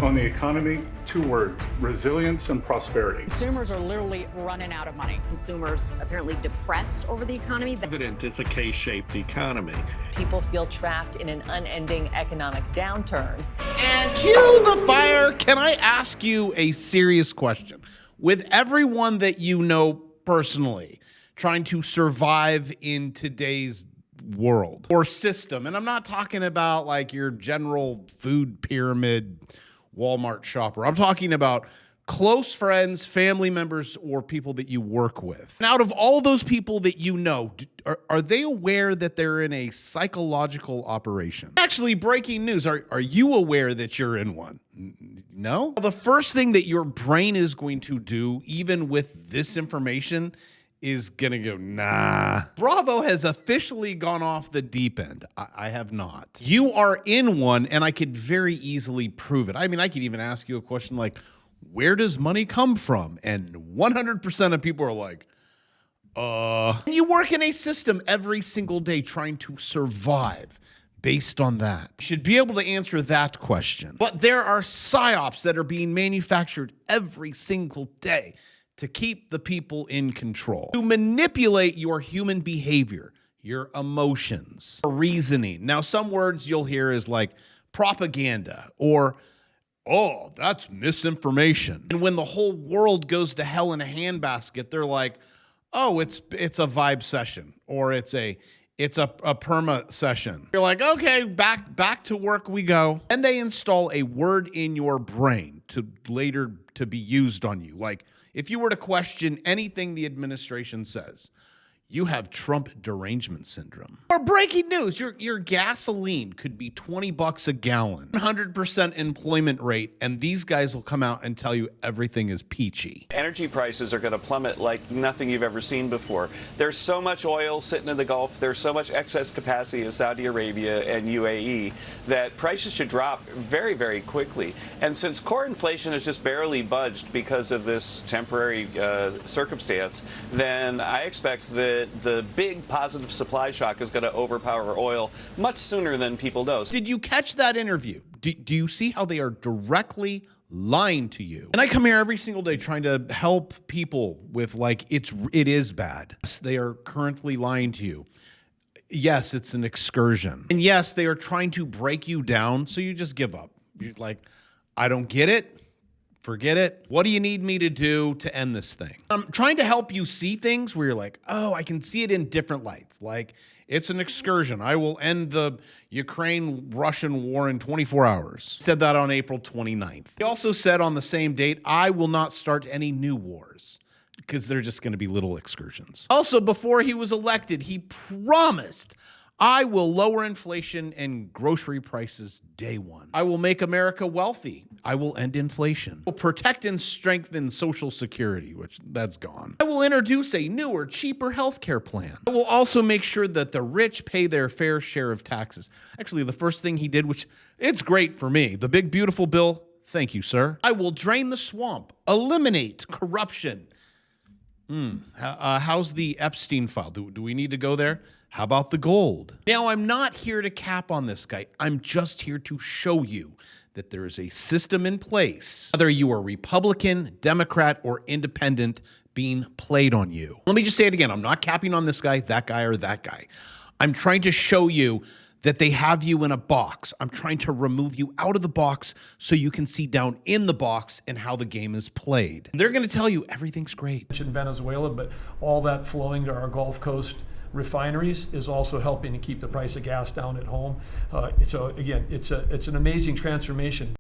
On the economy, two words: resilience and prosperity. Consumers are literally running out of money. Consumers apparently depressed over the economy. Evident is a K-shaped economy. People feel trapped in an unending economic downturn. And cue the fire. Can I ask you a serious question? With everyone that you know personally trying to survive in today's world or system, and I'm not talking about like your general food pyramid Walmart shopper. I'm talking about close friends, family members, or people that you work with. And out of all those people that you know, are they aware that they're in a psychological operation? Actually, breaking news, are you aware that you're in one? No? The first thing that your brain is going to do, even with this information, is going to go, nah. Bravo has officially gone off the deep end. I have not. You are in one, and I could very easily prove it. I mean, I could even ask you a question like, where does money come from? And 100% of people are like, And you work in a system every single day trying to survive based on that. You should be able to answer that question. But there are psyops that are being manufactured every single day to keep the people in control, to manipulate your human behavior, your emotions, reasoning. Now, some words you'll hear is like propaganda or, oh, that's misinformation. And when the whole world goes to hell in a handbasket, they're like, oh, it's a vibe session or it's a perma session. You're like, okay, back to work we go. And they install a word in your brain to later to be used on you. Like, if you were to question anything the administration says, you have Trump derangement syndrome. Or breaking news, your gasoline could be $20 a gallon, 100% employment rate, and these guys will come out and tell you everything is peachy. Energy prices are going to plummet like nothing you've ever seen before. There's so much oil sitting in the Gulf, there's so much excess capacity in Saudi Arabia and UAE that prices should drop very, very quickly. And since core inflation has just barely budged because of this temporary circumstance, then I expect that the big positive supply shock is going to overpower oil much sooner than people know. Did you catch that interview? Do you see how they are directly lying to you? And I come here every single day trying to help people with like, it is bad. They are currently lying to you. Yes, it's an excursion. And yes, they are trying to break you down so you just give up. You're like, I don't get it. Forget it. What do you need me to do to end this thing? I'm trying to help you see things where you're like, oh, I can see it in different lights. Like, it's an excursion. I will end the Ukraine-Russian war in 24 hours. Said that on April 29th. He also said on the same date, I will not start any new wars because they're just going to be little excursions. Also, before he was elected, he promised, I will lower inflation and grocery prices day one. I will make America wealthy. I will end inflation. I will protect and strengthen Social Security, which that's gone. I will introduce a newer, cheaper healthcare plan. I will also make sure that the rich pay their fair share of taxes. Actually, the first thing he did, which it's great for me, the big beautiful bill, thank you, sir. I will drain the swamp, eliminate corruption. How's the Epstein file? Do we need to go there? How about the gold? Now, I'm not here to cap on this guy. I'm just here to show you that there is a system in place, whether you are Republican, Democrat, or independent, being played on you. Let me just say it again. I'm not capping on this guy, or that guy. I'm trying to show you that they have you in a box. I'm trying to remove you out of the box so you can see down in the box and how the game is played. They're going to tell you everything's great. In Venezuela, but all that flowing to our Gulf Coast refineries is also helping to keep the price of gas down at home. So again, it's an amazing transformation.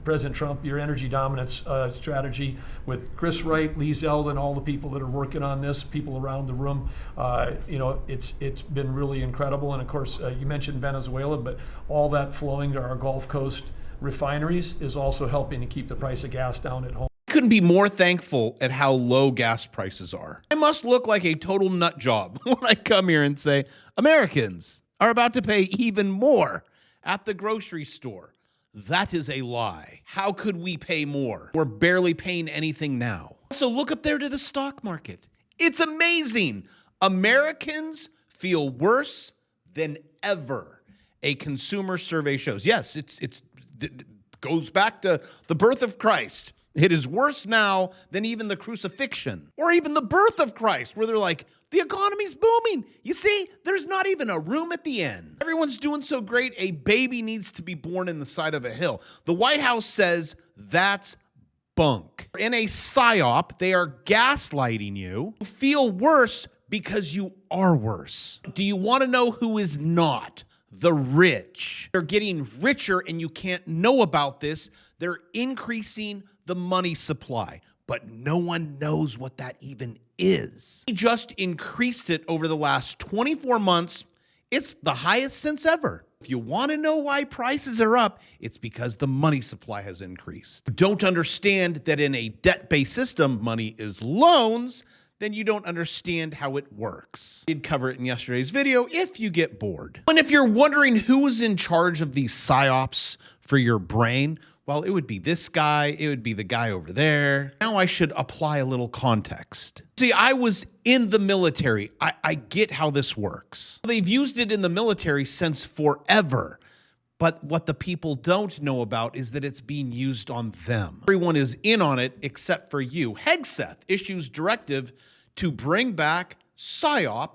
President Trump, your energy dominance strategy with Chris Wright, Lee Zeldin, all the people that are working on this, people around the room, it's been really incredible. And of course, you mentioned Venezuela, but all that flowing to our Gulf Coast refineries is also helping to keep the price of gas down at home. I couldn't be more thankful at how low gas prices are. I must look like a total nut job when I come here and say, Americans are about to pay even more at the grocery store. That is a lie. How could we pay more? We're barely paying anything now. So look up there to the stock market. It's amazing. Americans feel worse than ever. A consumer survey shows. Yes, it's goes back to the birth of Christ. It is worse now than even the crucifixion or even the birth of Christ, where they're like, the economy's booming. You see, there's not even a room at the inn. Everyone's doing so great, a baby needs to be born in the side of a hill. The White House says that's bunk. In a psyop, they are gaslighting you. You feel worse because you are worse. Do you want to know who is not? The rich. They're getting richer and you can't know about this. They're increasing the money supply, but no one knows what that even is. He just increased it over the last 24 months. It's the highest since ever. If you want to know why prices are up, it's because the money supply has increased. You don't understand that in a debt-based system, money is loans, then you don't understand how it works. I did cover it in yesterday's video if you get bored. And if you're wondering who is in charge of these psyops for your brain, well, it would be this guy, it would be the guy over there. Now I should apply a little context. See, I was in the military. I get how this works. They've used it in the military since forever. But what the people don't know about is that it's being used on them. Everyone is in on it except for you. Hegseth issues directive to bring back PSYOP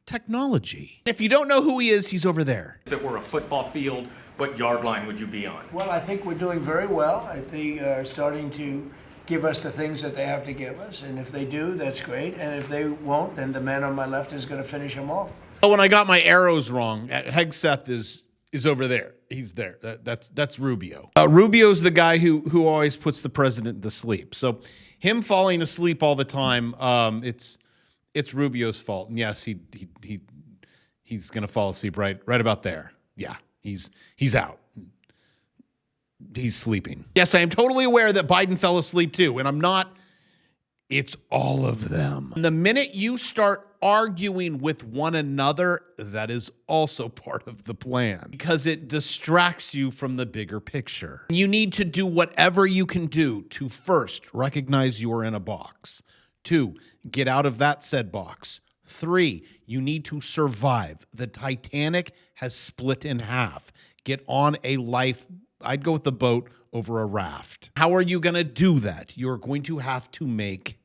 technology. If you don't know who he is, he's over there. If it were a football field, what yard line would you be on? Well, I think we're doing very well. They are starting to give us the things that they have to give us. And if they do, that's great. And if they won't, then the man on my left is going to finish them off. When I got my arrows wrong, Hegseth is over there. He's there. That's Rubio. Rubio's the guy who always puts the president to sleep. So him falling asleep all the time, it's Rubio's fault. And yes, he's gonna fall asleep right about there. Yeah, he's out. He's sleeping. Yes, I am totally aware that Biden fell asleep too, and I'm not. It's all of them. The minute you start arguing with one another, that is also part of the plan because it distracts you from the bigger picture. You need to do whatever you can do to first recognize you are in a box. 2, get out of that said box. 3, you need to survive. The Titanic has split in half. Get on a life. I'd go with the boat over a raft. How are you going to do that? You're going to have to make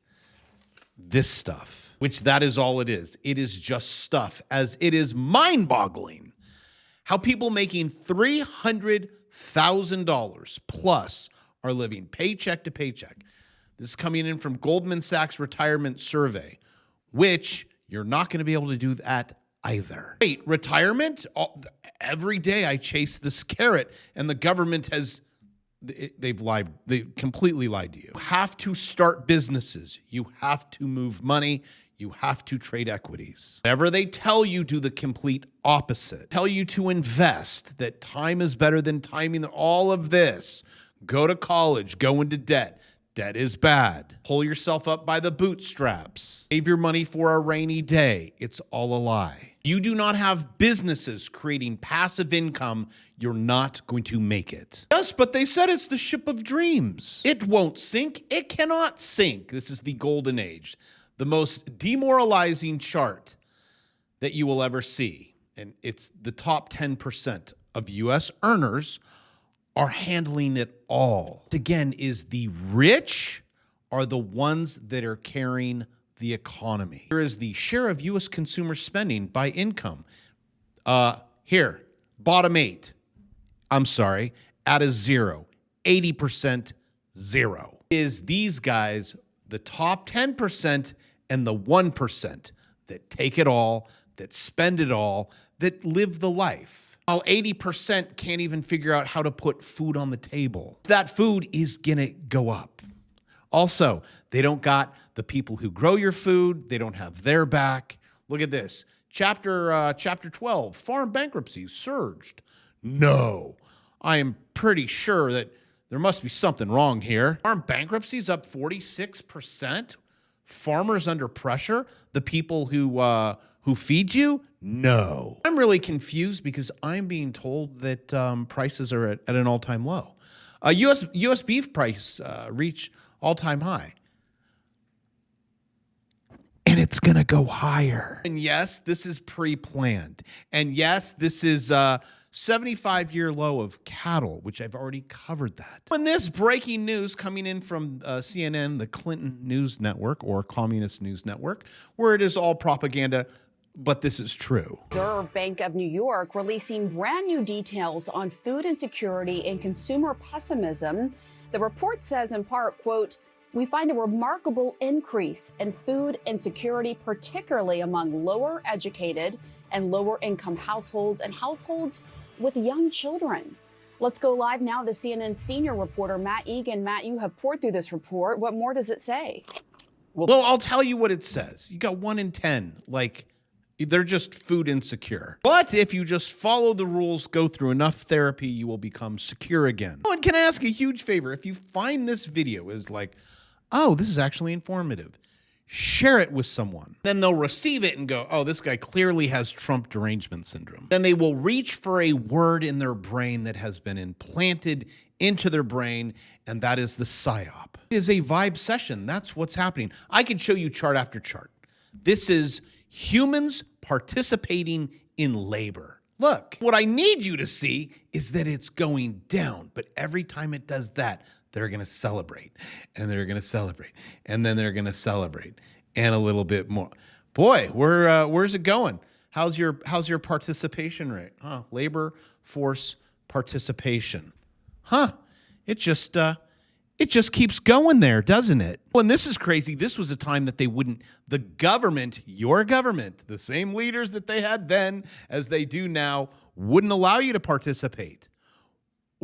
this stuff, which that is all it is. It is just stuff, as it is mind-boggling how people making $300,000 plus are living paycheck to paycheck. This is coming in from Goldman Sachs retirement survey, which you're not going to be able to do that either. Wait, retirement? Every day I chase this carrot, and the government has... They've lied. They completely lied to you. You have to start businesses. You have to move money. You have to trade equities. Whatever they tell you, do the complete opposite. Tell you to invest, that time is better than timing, all of this. Go to college, go into debt. Debt is bad. Pull yourself up by the bootstraps. Save your money for a rainy day. It's all a lie. You do not have businesses creating passive income, you're not going to make it. Yes, but they said it's the ship of dreams. It won't sink. It cannot sink. This is the golden age, the most demoralizing chart that you will ever see. And it's the top 10% of U.S. earners are handling it all. Again, is the rich are the ones that are carrying the economy. Here is the share of U.S. consumer spending by income. Here, bottom 8. I'm sorry, at a 0. 80% 0. Is these guys the top 10% and the 1% that take it all, that spend it all, that live the life? While 80% can't even figure out how to put food on the table. That food is gonna go up. Also, they don't got the people who grow your food. They don't have their back. Look at this. Chapter 12, farm bankruptcies surged. No, I am pretty sure that there must be something wrong here. Farm bankruptcies up 46%. Farmers under pressure. The people who feed you? No. I'm really confused because I'm being told that prices are at an all-time low. U.S. beef price reached all-time high. And it's going to go higher. And yes, this is pre-planned. And yes, this is 75-year low of cattle, which I've already covered that. When this breaking news coming in from CNN, the Clinton News Network or Communist News Network, where it is all propaganda, but this is true. Reserve Bank of New York releasing brand new details on food insecurity and consumer pessimism. The report says in part, quote, "We find a remarkable increase in food insecurity, particularly among lower educated and lower income households and households with young children." Let's go live now to CNN senior reporter Matt Egan. Matt, you have poured through this report. What more does it say? Well, I'll tell you what it says. You got 1 in 10, they're just food insecure. But if you just follow the rules, go through enough therapy, you will become secure again. Oh, and can I ask a huge favor? If you find this video is oh, this is actually informative, share it with someone. Then they'll receive it and go, oh, this guy clearly has Trump derangement syndrome. Then they will reach for a word in their brain that has been implanted into their brain, and that is the PSYOP. It is a vibe session. That's what's happening. I could show you chart after chart. This is humans participating in labor. Look, what I need you to see is that it's going down, but every time it does that, they're going to celebrate, and they're going to celebrate, and then they're going to celebrate, and a little bit more. Boy, where's it going? How's your participation rate? Labor force participation. It just keeps going there, doesn't it? Well, and this is crazy. This was a time that the government, your government, the same leaders that they had then as they do now, wouldn't allow you to participate.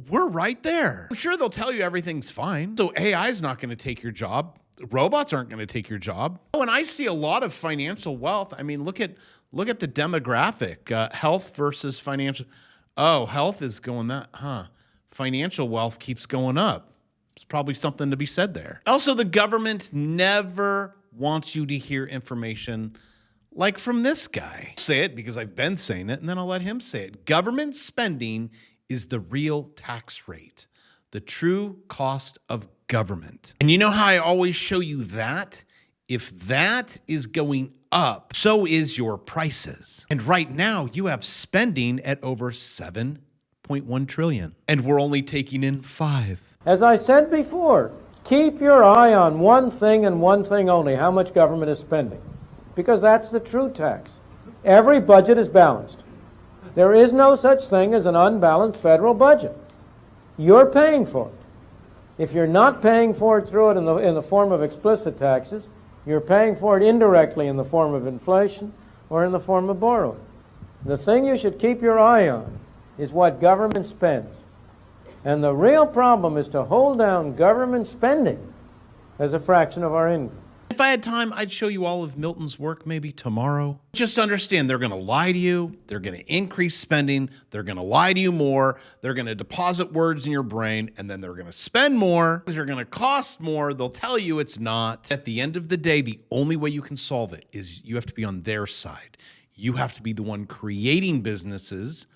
We're right there. I'm sure they'll tell you everything's fine. So AI is not going to take your job. Robots aren't going to take your job. Oh, and I see a lot of financial wealth. I mean, look at the demographic, health versus financial. Oh, health is going that, Financial wealth keeps going up. There's probably something to be said there. Also, the government never wants you to hear information like from this guy. I'll say it because I've been saying it, and then I'll let him say it. Government spending is the real tax rate, the true cost of government. And you know how I always show you that? If that is going up, so is your prices. And right now, you have spending at over $7.1 trillion, and we're only taking in 5. As I said before, keep your eye on one thing and one thing only, how much government is spending, because that's the true tax. Every budget is balanced. There is no such thing as an unbalanced federal budget. You're paying for it. If you're not paying for it through it in the form of explicit taxes, you're paying for it indirectly in the form of inflation or in the form of borrowing. The thing you should keep your eye on is what government spends. And the real problem is to hold down government spending as a fraction of our income. If I had time, I'd show you all of Milton's work maybe tomorrow. Just understand they're going to lie to you. They're going to increase spending. They're going to lie to you more. They're going to deposit words in your brain, and then they're going to spend more. They're going to cost more. They'll tell you it's not. At the end of the day, the only way you can solve it is you have to be on their side. You have to be the one creating businesses.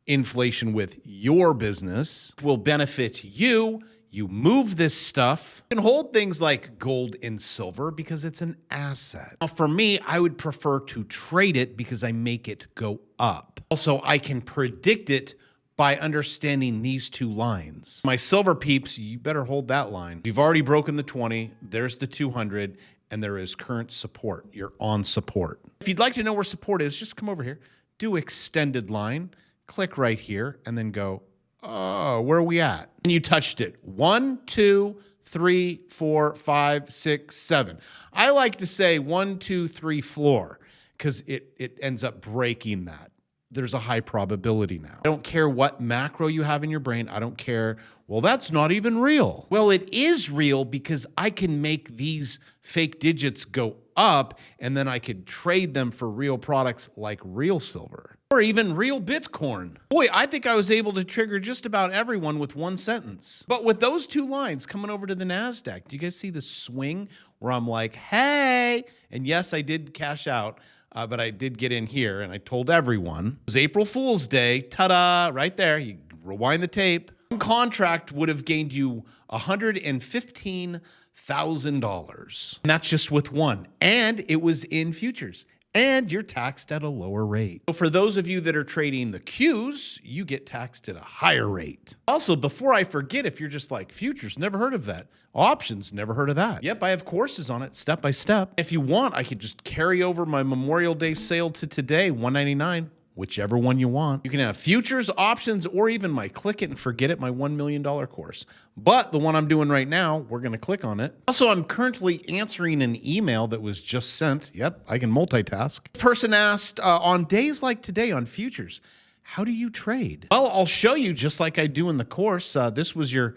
Inflation with your business will benefit you. You move this stuff. You can hold things like gold and silver because it's an asset. Now, for me, I would prefer to trade it because I make it go up. Also, I can predict it by understanding these two lines. My silver peeps, you better hold that line. You've already broken the 20. There's the 200, and there is current support. You're on support. If you'd like to know where support is, just come over here, do extended line, click right here, and then go, oh, where are we at? And you touched it. 1, 2, 3, 4, 5, 6, 7. I like to say 1, 2, 3 floor because it ends up breaking that. There's a high probability now. I don't care what macro you have in your brain. I don't care, well, that's not even real. Well, it is real because I can make these fake digits go up and then I could trade them for real products like real silver. Or even real Bitcoin. Boy, I think I was able to trigger just about everyone with one sentence. But with those two lines coming over to the NASDAQ, do you guys see the swing where I'm like, hey, and yes, I did cash out, but I did get in here and I told everyone. It was April Fool's Day, ta-da, right there. You rewind the tape. One contract would have gained you $115,000. And that's just with one. And it was in futures. and you're taxed at a lower rate. So for those of you that are trading the Qs, you get taxed at a higher rate. Also, before I forget, if you're just like futures, never heard of that. Options, never heard of that. Yep, I have courses on it step by step. If you want, I could just carry over my Memorial Day sale to today, $199. Whichever one you want. You can have futures, options, or even my click it and forget it, my $1 million course. But the one I'm doing right now, we're gonna click on it. Also, I'm currently answering an email that was just sent. Yep, I can multitask. The person asked, on days like today on futures, how do you trade? Well, I'll show you just like I do in the course. This was your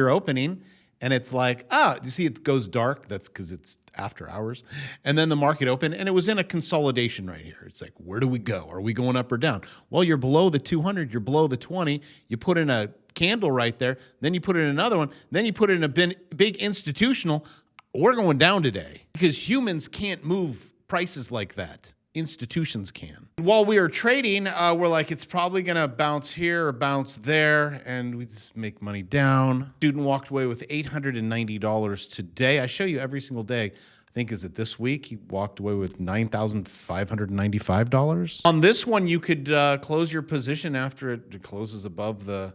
opening. And it's like, you see it goes dark. That's because it's after hours. And then the market opened, and it was in a consolidation right here. It's like, where do we go? Are we going up or down? Well, you're below the 200. You're below the 20. You put in a candle right there. Then you put in another one. Then you put in a big institutional. We're going down today because humans can't move prices like that. Institutions can. While we are trading, we're like, it's probably gonna bounce here or bounce there, and we just make money down. Student walked away with $890 today. I show you every single day. I think is it this week? He walked away with $9,595. On this one, you could close your position after it closes above the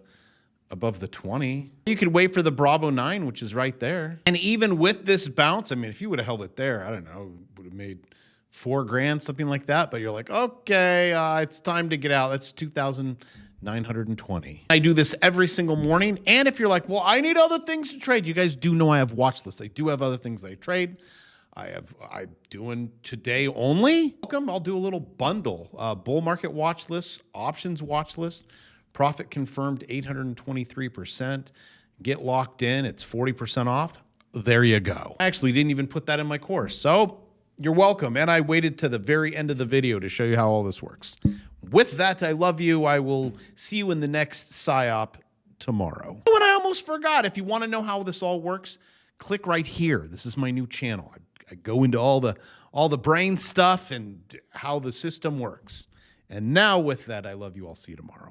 20. You could wait for the Bravo 9, which is right there. And even with this bounce, I mean, if you would have held it there, I don't know, would have made $4,000, something like that. But you're like, okay, it's time to get out. That's $2,920. I do this every single morning. And if you're like, well, I need other things to trade, you guys do know I have watch lists. I do have other things I trade. I'm doing today only. Welcome. I'll do a little bundle. Bull market watch list, options watch list, profit confirmed 823%. Get locked in. It's 40% off. There you go. I actually didn't even put that in my course. So you're welcome. And I waited to the very end of the video to show you how all this works. With that, I love you. I will see you in the next PSYOP tomorrow. Oh, and I almost forgot. If you want to know how this all works, click right here. This is my new channel. I go into all the brain stuff and how the system works. And now with that, I love you. I'll see you tomorrow.